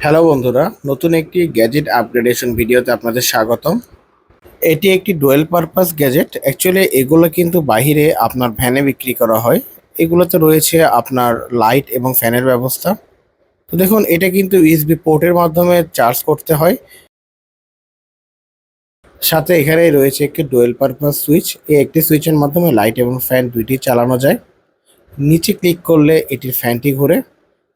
Hello বন্ধুরা, নতুন একটি গ্যাজেট আপগ্রেডেশন ভিডিওতে আপনাদের স্বাগতম। এটি একটি ডুয়েল পারপাস গ্যাজেট। অ্যাকচুয়ালি এগুলো কিন্তু বাইরে আপনার ভ্যানে বিক্রি করা হয়। এগুলোতে রয়েছে আপনার লাইট এবং ফ্যানের ব্যবস্থা। তো দেখুন, এটা কিন্তু ইউএসবি পোর্টের মাধ্যমে চার্জ করতে হয়। সাথে এখানে রয়েছে একটি ডুয়েল পারপাস সুইচ। এই একটি সুইচের মাধ্যমে লাইট এবং ফ্যান দুইটি চালানো যায়। নিচে ক্লিক করলে এটির ফ্যানটি ঘুরে।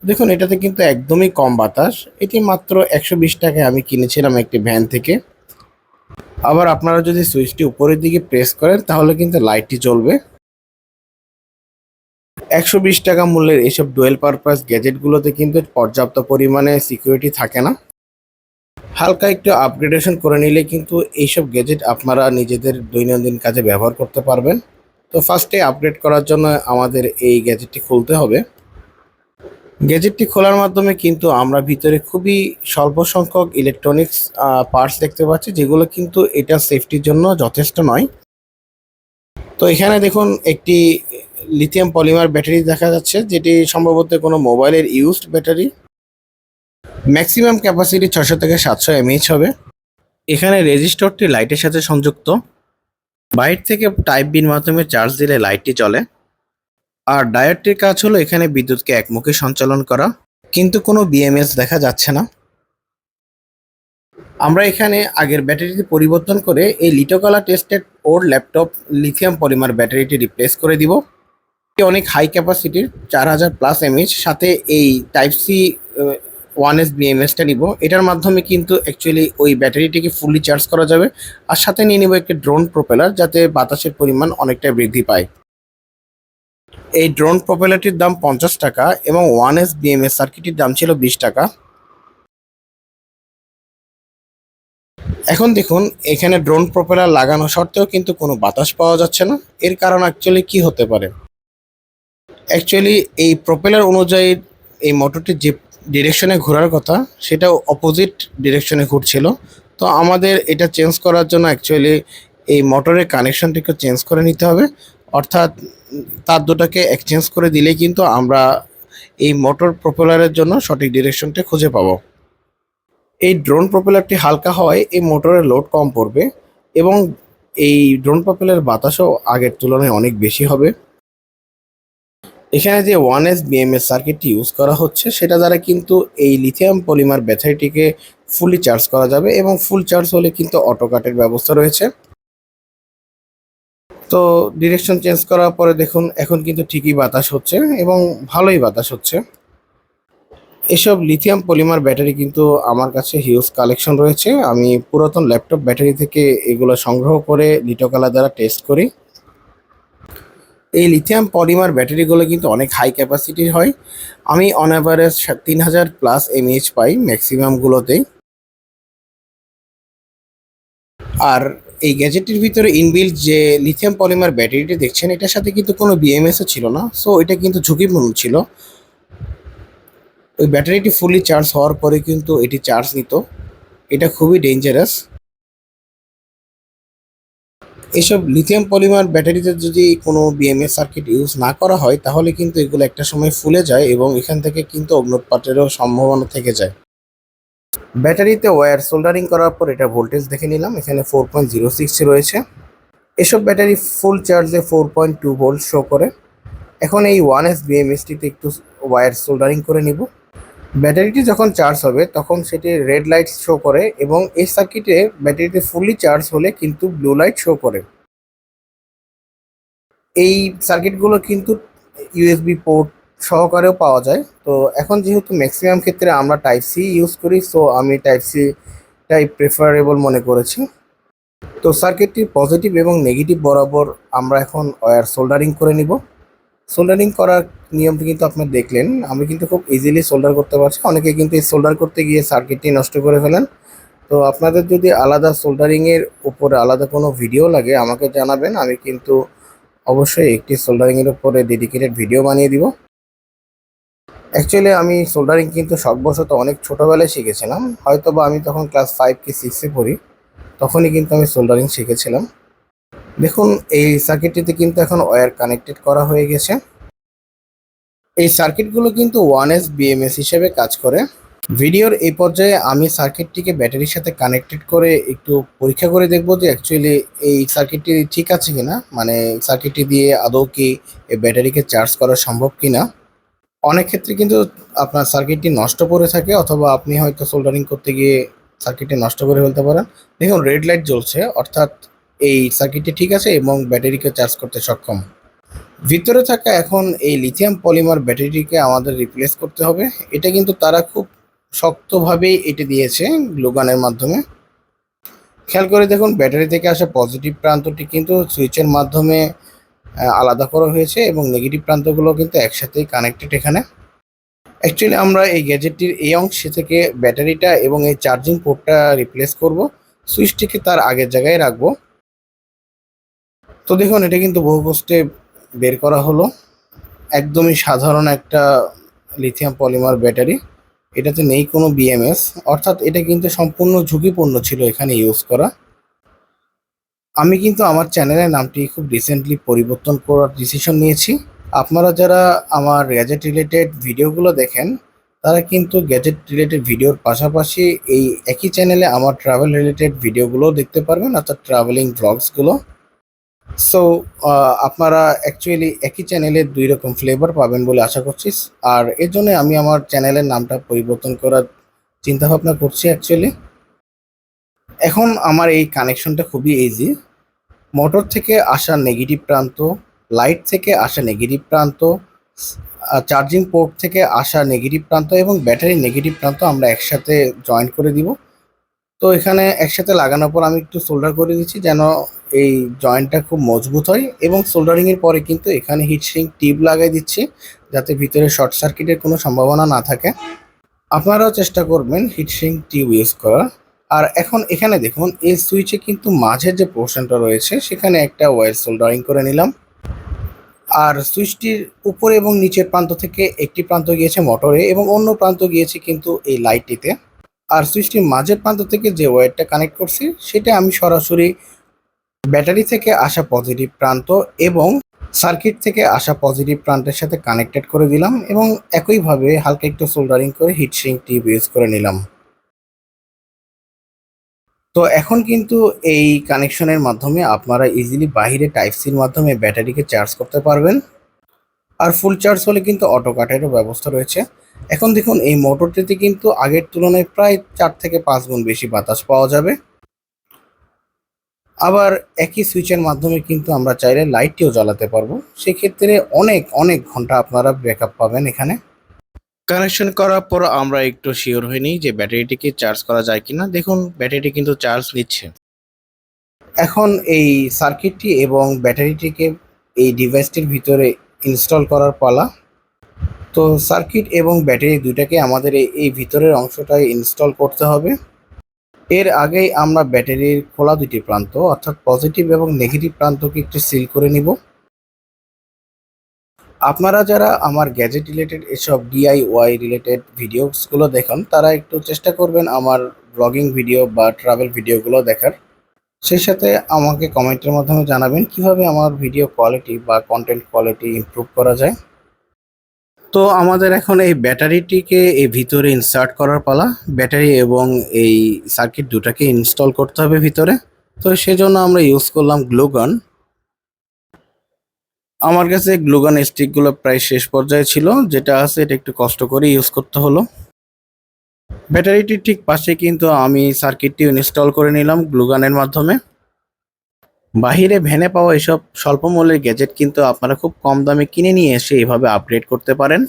দেখুন, এটাতে কিন্তু একদমই কম বাতাস। এটি মাত্র ১২০ টাকায় আমি কিনেছিলাম একটি ভ্যান থেকে। আবার আপনারা যদি সুইচটি উপরের দিকে প্রেস করেন তাহলে কিন্তু লাইটটি জ্বলবে। ১২০ টাকা মূল্যের এইসব ডুয়েল পারপাস গ্যাজেটগুলোতে কিন্তু পর্যাপ্ত পরিমাণে সিকিউরিটি থাকে না। হালকা একটু আপগ্রেডেশন করে নিলে কিন্তু এইসব গ্যাজেট আপনারা নিজেদের দৈনন্দিন কাজে ব্যবহার করতে পারবেন। তো ফার্স্টে আপগ্রেড করার জন্য আমাদের এই গ্যাজেটটি খুলতে হবে। গ্যাজেটটি খোলার মাধ্যমে কিন্তু আমরা ভিতরে খুবই স্বল্প সংখ্যক ইলেকট্রনিক্স পার্টস দেখতে পাচ্ছি, যেগুলো কিন্তু এটা সেফটির জন্য যথেষ্ট নয়। তো এখানে দেখুন, একটি লিথিয়াম পলিমার ব্যাটারি দেখা যাচ্ছে, যেটি সম্ভবত কোনো মোবাইলের ইউজড ব্যাটারি। ম্যাক্সিমাম ক্যাপাসিটি ৬০০ থেকে ৭০০ এমএএইচ হবে। এখানে রেজিস্টরটি লাইটের সাথে সংযুক্ত। বাইরে থেকে টাইপ বির মাধ্যমে চার্জ দিলে লাইটটি জ্বলে। আর ডায়োডটির কাজ হলো এখানে বিদ্যুৎকে একমুখী সঞ্চালন করা, কিন্তু কোনো বিএমএস দেখা যাচ্ছে না। আমরা এখানে আগের ব্যাটারিটি পরিবর্তন করে এই লিটোকালা টেস্টেড ওর ল্যাপটপ লিথিয়াম পলিমার ব্যাটারিটি রিপ্লেস করে দিব। এটি অনেক হাই ক্যাপাসিটির, ৪০০০+ এমএইচ, সাথে এই টাইপ সি 1S বিএমএসটা নিব। এটার মাধ্যমে কিন্তু অ্যাকচুয়ালি ওই ব্যাটারিটিকে ফুললি চার্জ করা যাবে। আর সাথে নিয়ে নিব একটি ড্রোন প্রোপেলার, যাতে বাতাসের পরিমাণ অনেকটা বৃদ্ধি পায়। এই ড্রোন প্রোপেলারটির দাম ৫০ টাকা এবং 1S বিএমএস সার্কিটের দাম ছিল ২০ টাকা। এখন দেখুন, এখানে ড্রোন প্রোপেলার লাগানো সত্ত্বেও কিন্তু কোনো বাতাস পাওয়া যাচ্ছে না। এর কারণ অ্যাকচুয়ালি কি হতে পারে? অ্যাকচুয়ালি এই প্রোপেলার অনুযায়ী এই মোটরটি যে ডিরেকশনে ঘোরার কথা, সেটাও অপোজিট ডিরেকশনে ঘুরছিল। তো আমাদের এটা চেঞ্জ করার জন্য অ্যাকচুয়ালি এই মোটরের কানেকশনটিকে চেঞ্জ করে নিতে হবে। অর্থাৎ তার দুটাকে এক্সচেঞ্জ করে দিলেই কিন্তু আমরা এই মোটর প্রোপেলারের জন্য সঠিক ডিরেকশনটা খুঁজে পাবো। এই ড্রোন প্রোপেলারটি হালকা হওয়ায় এই মোটরের লোড কম পড়বে এবং এই ড্রোন প্রোপেলারের বাতাসও আগের তুলনায় অনেক বেশি হবে। এখানে যে 1S বিএমএস সার্কিটটি ইউজ করা হচ্ছে, সেটা দ্বারা কিন্তু এই লিথিয়াম পলিমার ব্যাটারিটিকে ফুলি চার্জ করা যাবে এবং ফুল চার্জ হলে কিন্তু অটো কাটের ব্যবস্থা রয়েছে। তো ডিরেকশন চেঞ্জ করার পরে দেখুন, এখন কিন্তু ঠিকই বাতাস হচ্ছে এবং ভালোই বাতাস হচ্ছে। এসব লিথিয়াম পলিমার ব্যাটারি কিন্তু আমার কাছে হিউজ কালেকশন রয়েছে। আমি পুরাতন ল্যাপটপ ব্যাটারি থেকে এগুলো সংগ্রহ করে লিটোকালা দ্বারা টেস্ট করি। এই লিথিয়াম পলিমার ব্যাটারিগুলো কিন্তু অনেক হাই ক্যাপাসিটির হয়। আমি অন অ্যাভারেজ ৩০০০+ এমএএইচ পাই ম্যাক্সিমামগুলোতেই। আর এই গ্যাজেটটির ভিতরে ইনবিল্ট যে লিথিয়াম পলিমার ব্যাটারিটি দেখছেন, এটার সাথে কিন্তু কোনো বিএমএসও ছিল না। সো এটা কিন্তু ঝুঁকিপূর্ণ ছিল। ওই ব্যাটারিটি ফুলি চার্জ হওয়ার পরে কিন্তু এটি চার্জ নিত। এটা খুবই ডেঞ্জারাস। এসব লিথিয়াম পলিমার ব্যাটারিতে যদি কোনো বিএমএস সার্কিট ইউজ না করা হয়, তাহলে কিন্তু এগুলো একটা সময় ফুলে যায় এবং এখান থেকে কিন্তু অগ্নুৎপাতেরও সম্ভাবনা থেকে যায়। ব্যাটারিতে ওয়্যার সোল্ডারিং করার পর এটা ভোল্টেজ দেখে নিলাম, এখানে 4.06 রয়েছে। এসব ব্যাটারি ফুল চার্জে 4.2 ভোল্ট শো করে। এখন এই 1S বিএমএসটিতে একটু ওয়্যার সোল্ডারিং করে নিব। ব্যাটারিটি যখন চার্জ হবে তখন সেটি রেড লাইট শো করে এবং এই সার্কিটে ব্যাটারিটি ফুললি চার্জ হলে কিন্তু ব্লু লাইট শো করে। এই সার্কিটগুলো কিন্তু ইউএসবি পোর্ট সহকারেও পাওয়া যায়। তো এখন যেহেতু ম্যাক্সিমাম ক্ষেত্রে আমরা টাইপ সি ইউজ করি, সো আমি টাইপ সি টাই প্রেফারেবল মনে করেছি। তো সার্কিটটির পজিটিভ এবং নেগেটিভ বরাবর আমরা এখন ওয়্যার সোল্ডারিং করে নিব। সোল্ডারিং করার নিয়মটি কিন্তু আপনি দেখলেন, আমি কিন্তু খুব ইজিলি সোল্ডার করতে পারছি। অনেকে কিন্তু এই সোল্ডার করতে গিয়ে সার্কিটটি নষ্ট করে ফেলেন। তো আপনাদের যদি আলাদা সোল্ডারিংয়ের উপরে আলাদা কোনো ভিডিও লাগে আমাকে জানাবেন, আমি কিন্তু অবশ্যই একটি সোল্ডারিংয়ের উপরে ডেডিকেটেড ভিডিও বানিয়ে দিব। অ্যাকচুয়ালি আমি সোল্ডারিং কিন্তু শখবশত অনেক ছোটোবেলায় শিখেছিলাম, হয়তো বা আমি তখন ক্লাস 5 কি 6-এ পড়ি, তখনই কিন্তু আমি সোল্ডারিং শিখেছিলাম। দেখুন, এই সার্কিটটিতে কিন্তু এখন ওয়্যার কানেক্টেড করা হয়ে গেছে। এই সার্কিটগুলো কিন্তু 1S বিএমএস হিসেবে কাজ করে। ভিডিওর এই পর্যায়ে আমি সার্কিটটিকে ব্যাটারির সাথে কানেক্টেড করে একটু পরীক্ষা করে দেখব যে অ্যাকচুয়ালি এই সার্কিটটি ঠিক আছে কিনা, মানে সার্কিটটি দিয়ে আদৌ কি এই ব্যাটারিকে চার্জ করা সম্ভব কিনা। অনেক ক্ষেত্রে কিন্তু আপনার সার্কিটটি নষ্ট করে থাকে, অথবা আপনি হয়তো সোল্ডারিং করতে গিয়ে সার্কিটটি নষ্ট করে ফেলতে পারেন। দেখুন রেড লাইট জ্বলছে, অর্থাৎ এই সার্কিটটি ঠিক আছে এবং ব্যাটারিকে চার্জ করতে সক্ষম। ভিতরে থাকা এখন এই লিথিয়াম পলিমার ব্যাটারিটিকে আমাদের রিপ্লেস করতে হবে। এটা কিন্তু তারা খুব শক্তভাবেই এটি দিয়েছে গ্লুগানের মাধ্যমে। খেয়াল করে দেখুন ব্যাটারি থেকে আসা পজিটিভ প্রান্তটি কিন্তু সুইচের মাধ্যমে আলাদা করা হয়েছে এবং নেগেটিভ প্রান্তগুলো কিন্তু একসাথেই কানেক্টেড এখানে। অ্যাকচুয়ালি আমরা এই গ্যাজেটটির এই অংশে থেকে ব্যাটারিটা এবং এই চার্জিং পোর্টটা রিপ্লেস করব, সুইচটিকে তার আগের জায়গায় রাখবো। তো দেখুন এটা কিন্তু বহু কষ্টে বের করা হলো। একদমই সাধারণ একটা লিথিয়াম পলিমার ব্যাটারি, এটাতে নেই কোনো বিএমএস, অর্থাৎ এটা কিন্তু সম্পূর্ণ ঝুঁকিপূর্ণ ছিল এখানে ইউজ করা। আমি কিন্তু আমার চ্যানেলের নামটি খুব রিসেন্টলি পরিবর্তন করার ডিসিশন নিয়েছি। আপনারা যারা আমার গ্যাজেট রিলেটেড ভিডিওগুলো দেখেন তারা কিন্তু গ্যাজেট রিলেটেড ভিডিওর পাশাপাশি এই একই চ্যানেলে আমার ট্রাভেল রিলেটেড ভিডিওগুলো দেখতে পারবেন, অর্থাৎ ট্রাভেলিং ব্লগসগুলো। সো আপনারা অ্যাকচুয়ালি একই চ্যানেলে ২ রকম ফ্লেভার পাবেন বলে আশা করছি। আর এর জন্য আমি আমার চ্যানেলের নামটা পরিবর্তন করার চিন্তাভাবনা করছি অ্যাকচুয়ালি। এখন আমার এই কানেকশনটা খুবই ইজি। মোটর থেকে আসা নেগেটিভ প্রান্ত, লাইট থেকে আসা নেগেটিভ প্রান্ত, চার্জিং পোর্ট থেকে আসা নেগেটিভ প্রান্ত এবং ব্যাটারির নেগেটিভ প্রান্ত আমরা একসাথে জয়েন করে দিব। তো এখানে একসাথে লাগানোর পর আমি একটু সোল্ডার করে দিচ্ছি যেন এই জয়েন্টটা খুব মজবুত হয়, এবং সোল্ডারিংয়ের পরে কিন্তু এখানে হিটসিঙ্ক টিউব লাগাই দিচ্ছি যাতে ভিতরে শর্ট সার্কিটের কোনো সম্ভাবনা না থাকে। আপনারাও চেষ্টা করবেন হিটসিঙ্ক টিউব ইউজ করার। আর এখন এখানে দেখুন এই সুইচে কিন্তু মাঝের যে পোর্শনটা রয়েছে সেখানে একটা ওয়্যার সোল্ডারিং করে নিলাম। আর সুইচটির উপরে এবং নিচের প্রান্ত থেকে একটি প্রান্ত গিয়েছে মোটরে এবং অন্য প্রান্ত গিয়েছে কিন্তু এই লাইটটিতে। আর সুইচটির মাঝের প্রান্ত থেকে যে ওয়্যারটা কানেক্ট করছি সেটা আমি সরাসরি ব্যাটারি থেকে আসা পজিটিভ প্রান্ত এবং সার্কিট থেকে আসা পজিটিভ প্রান্তের সাথে কানেক্টেড করে দিলাম, এবং একইভাবে হালকা একটু সোল্ডারিং করে হিটসিঙ্ক টিউব ইউজ করে নিলাম। তো এখন কিন্তু এই কানেকশনের মাধ্যমে আপনারা ইজিলি বাইরে টাইপ সির মাধ্যমে ব্যাটারিকে চার্জ করতে পারবেন। আর ফুল চার্জ হলে কিন্তু অটো কাটেরও ব্যবস্থা রয়েছে। এখন দেখুন এই মোটরটিতে কিন্তু আগের তুলনায় প্রায় ৪ থেকে ৫ গুণ বেশি বাতাস পাওয়া যাবে। আবার একই সুইচের মাধ্যমে কিন্তু আমরা চাইলে লাইটটিও জ্বালাতে পারবো, সেক্ষেত্রে অনেক অনেক ঘন্টা আপনারা ব্যাকআপ পাবেন এখানে। কানেকশন করার পর আমরা একটু শিওর হইনি যে ব্যাটারিটিকে চার্জ করা যায় কিনা। দেখুন ব্যাটারিটি কিন্তু চার্জ নিচ্ছে। এখন এই সার্কিটটি এবং ব্যাটারিটিকে এই ডিভাইসটির ভিতরে ইনস্টল করার পালা। তো সার্কিট এবং ব্যাটারি দুইটাকে আমাদের এই ভিতরের অংশটায় ইনস্টল করতে হবে। এর আগেই আমরা ব্যাটারির খোলা দুটি প্রান্ত অর্থাৎ পজিটিভ এবং নেগেটিভ প্রান্তকে একটু সিল করে নিব। আপনারা যারা আমার গ্যাজেট রিলেটেড এসব ডিআইওয়াই রিলেটেড ভিডিওসগুলো দেখেন তারা একটু চেষ্টা করবেন আমার ব্লগিং ভিডিও বা ট্রাভেল ভিডিওগুলো দেখার। সেই সাথে আমাকে কমেন্টের মাধ্যমে জানাবেন কিভাবে আমার ভিডিও কোয়ালিটি বা কন্টেন্ট কোয়ালিটি ইমপ্রুভ করা যায়। তো আমাদের এখন এই ব্যাটারিটিকে এই ভিতরে ইনসার্ট করার পালা। ব্যাটারি এবং এই সার্কিট দুটাকে ইনস্টল করতে হবে ভিতরে। তো সেজন্য আমরা ইউজ করলাম গ্লুগান। আমার কাছে গ্লুগান স্টিকগুলো প্রায় শেষ পর্যায়ে ছিল, যেটা আছে এটা একটু কষ্ট করে ইউজ করতে হলো। ব্যাটারিটির ঠিক পাশে কিন্তু আমি সার্কিটটি ইনস্টল করে নিলাম গ্লুগানের মাধ্যমে। বাহিরে ভ্যানে পাওয়া এসব স্বল্প মূল্যের গ্যাজেট কিন্তু আপনারা খুব কম দামে কিনে নিয়ে এসে এভাবে আপগ্রেড করতে পারেন।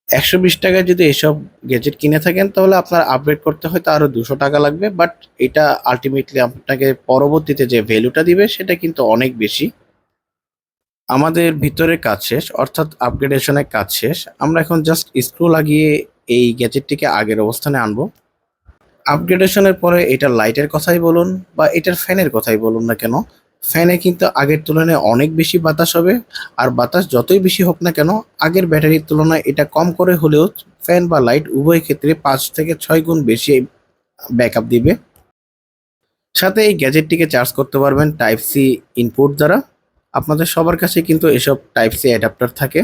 ১২০ টাকায় যদি এসব গ্যাজেট কিনে থাকেন তাহলে আপনার আপগ্রেড করতে হয়তো আরও ২০০ টাকা লাগবে, বাট এটা আলটিমেটলি আপনাকে পরবর্তীতে যে ভ্যালুটা দিবে সেটা কিন্তু অনেক বেশি। আমাদের ভিতরের কাজ শেষ, অর্থাৎ আপগ্রেডেশনের কাজ শেষ। আমরা এখন জাস্ট স্ক্রু লাগিয়ে এই গ্যাজেটটিকে আগের অবস্থানে আনবো। আপগ্রেডেশনের পরে এটার লাইটের কথাই বলুন বা এটার ফ্যানের কথাই বলুন না কেন, ফ্যানে কিন্তু আগের তুলনায় অনেক বেশি বাতাস হবে। আর বাতাস যতই বেশি হোক না কেন আগের ব্যাটারির তুলনায় এটা কম করে হলেও ফ্যান বা লাইট উভয় ক্ষেত্রে ৫ থেকে ৬ গুণ বেশি ব্যাকআপ দিবে। সাথে এই গ্যাজেটটিকে চার্জ করতে পারবেন টাইপ সি ইনপুট দ্বারা। আপনাদের সবার কাছে কিন্তু এসব টাইপ সি অ্যাডাপ্টার থাকে।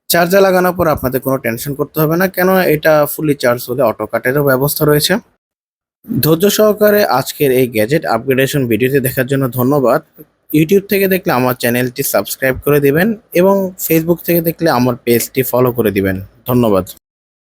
চার্জে লাগানোর পর আপনাদের কোনো টেনশন করতে হবে না, কেন এটা ফুললি চার্জ হলে অটো কাটেরও ব্যবস্থা রয়েছে। ধৈর্য সহকারে আজকের এই গ্যাজেট আপগ্রেডেশন ভিডিওটি দেখার জন্য ধন্যবাদ। ইউটিউব থেকে দেখলে আমার চ্যানেলটি সাবস্ক্রাইব করে দিবেন এবং ফেসবুক থেকে দেখলে আমার পেজটি ফলো করে দিবেন। ধন্যবাদ।